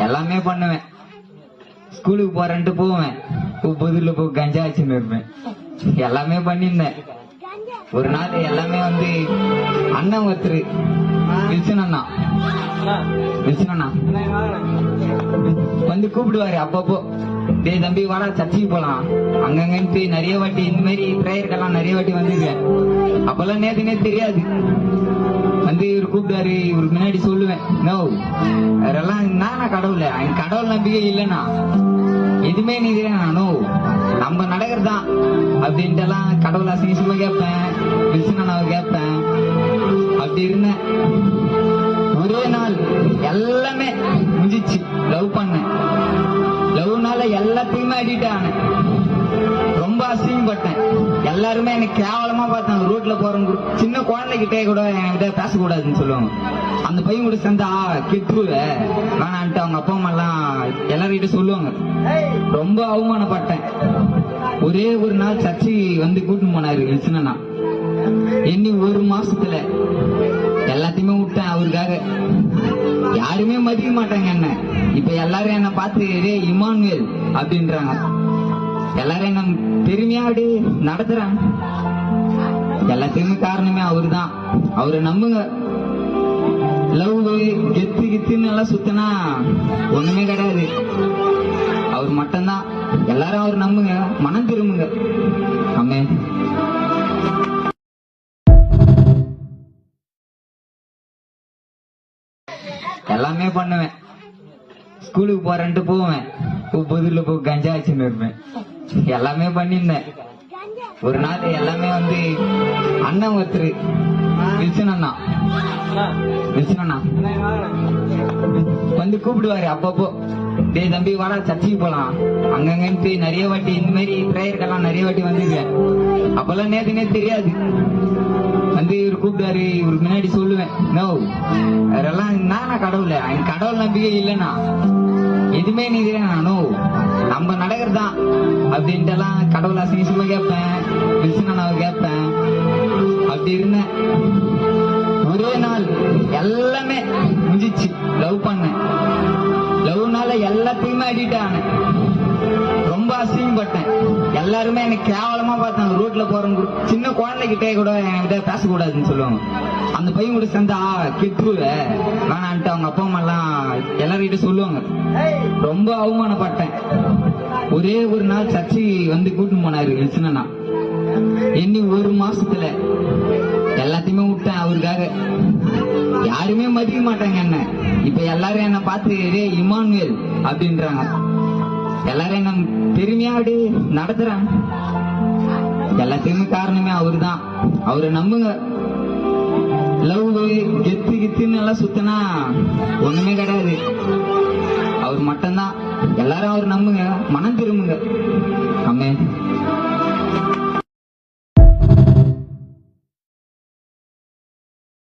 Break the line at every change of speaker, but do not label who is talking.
எல்லாமே பண்ணுவேன். ஸ்கூலுக்கு போறேன்ட்டு போவேன், புதுல போய் கஞ்சா வச்சுன்னு இருப்பேன். எல்லாமே பண்ணிருந்தேன். ஒரு நாள் எல்லாமே அண்ணன் ஒருத்தர் வில்சன் அண்ணா கூப்பிடுவாரு அப்பப்போ, டே தம்பி வாடா சர்ச்சைக்கு போலாம் அங்கங்கன்ட்டு நிறைய வாட்டி இந்த மாதிரி பிரேயருக்கெல்லாம் நிறைய வாட்டி வந்திருக்கேன். அப்பெல்லாம் நேத்து தெரியாது. இவர் கூப்பிடுவாரு, இவருக்கு முன்னாடி சொல்லுவேன், நோ அதெல்லாம் நானா கடவுள், கடவுள் நம்பிக்கை இல்லைன்னா எதுவுமே நீ நோ நம்ம நடக்கிறதான் அப்படின்ட்டு எல்லாம் கடவுள் அசிங்கமா கேட்பேன், வில்சனாவை கேட்பேன். அப்படி இருந்தேன். ஒரே நாள் எல்லாமே முடிஞ்சிச்சு. லவ் பண்ணேன். லவ்னால எல்லாத்தையுமே அடிக்ட் ஆனேன். ரொம்ப அசிங்கப்பட்டேன். எல்லாருமே எனக்கு கேவலமா பார்த்தாங்க. ரோட்ல போறவங்க சின்ன குழந்தைகிட்டே கூட என்கிட்ட பேசக்கூடாதுன்னு சொல்லுவாங்க. அந்த பையன் கூட சேர்ந்தா கெட்டுருவ வேணான்ட்டு அவங்க அப்பா அம்மா எல்லாம் எல்லார்கிட்ட சொல்லுவாங்க. ரொம்ப அவமானப்பட்டேன். ஒரே ஒரு நாள் சர்ச்சை கூட்டின்னு போனாரு வில்சனா. இன்னி ஒரு மாசத்துல எல்லாத்தையுமே விட்டேன் அவருக்காக. யாருமே மதிக்க மாட்டாங்க என்ன. இப்ப எல்லாரும் என்ன பார்த்து ரே இமானுவேல் அப்படின்றாங்க. எல்லாரும் என்ன பெருமையா அப்படி நடத்துறாங்க. எல்லாத்தையுமே காரணமே அவரு தான். அவரை நம்புங்க. லவ் கெத்து கித்துன்னு எல்லாம் சுத்தினா ஒண்ணுமே கிடையாது. அவர் மட்டும்தான். எல்லாரும் அவர் நம்புங்க, மனம் திரும்புங்க. ஆமென். எல்லாமே பண்ணுவேன். ஸ்கூலுக்கு போறேன்ட்டு போவேன், புதுல போய் கஞ்சா வச்சுன்னு இருப்பேன். எல்லாமே பண்ணிருந்தேன். ஒரு நாள் எல்லாமே அண்ணன் ஒருத்தர் வில்சன் அண்ணா கூப்பிடுவாரு அப்பப்போ, டே தம்பி வாடா சர்ச்சைக்கு போலாம் அங்கங்கன்ட்டு நிறைய வாட்டி இந்த மாதிரி பிரேயருக்கெல்லாம் நிறைய வாட்டி வந்திருக்கேன். அப்பெல்லாம் நேத்து தெரியாது. இவர் கூப்பிடுவாரு, இவருக்கு முன்னாடி சொல்லுவேன், நோ அதெல்லாம் நானா கடவுள், கடவுள் நம்பிக்கை இல்லைன்னா எதுவுமே நீ நோ நம்ம நடக்கிறதான் அப்படின்ட்டு எல்லாம் கடவுள் அசிங்கமா கேட்பேன், வில்சனாவை கேட்பேன். அப்படி இருந்தேன். ஒரே நாள் எல்லாமே முடிஞ்சிச்சு. லவ் பண்ணேன். லவ்னால எல்லாத்தையுமே அடிக்ட் ஆனேன். ரொம்ப அசிங்கப்பட்டேன். எல்லாருமே எனக்கு கேவலமா பார்த்தாங்க. ரோட்ல போறவங்க சின்ன குழந்தைகிட்டே கூட என்கிட்ட பேசக்கூடாதுன்னு சொல்லுவாங்க. அந்த பையன் கூட சேர்ந்தா கெட்டுருவ வேணான்ட்டு அவங்க அப்பா அம்மா எல்லாம் எல்லார்கிட்ட சொல்லுவாங்க. ரொம்ப அவமானப்பட்டேன். ஒரே ஒரு நாள் சர்ச்சை கூட்டின்னு போனாரு வில்சனா. இன்னி ஒரு மாசத்துல எல்லாத்தையுமே விட்டேன் அவருக்காக. யாருமே மதிக்க மாட்டாங்க என்ன. இப்ப எல்லாரும் என்ன பார்த்து ரே இமானுவேல் அப்படின்றாங்க. எல்லாரும் என்ன பெருமையா அப்படி நடத்துறாங்க. எல்லாத்தையுமே காரணமே அவரு தான். அவரை நம்புங்க. லவ் கெத்து கித்துன்னு எல்லாம் சுத்தினா ஒண்ணுமே கிடையாது. அவர் மட்டும்தான். எல்லாரும் அவர் நம்புங்க, மனம் திரும்புங்க.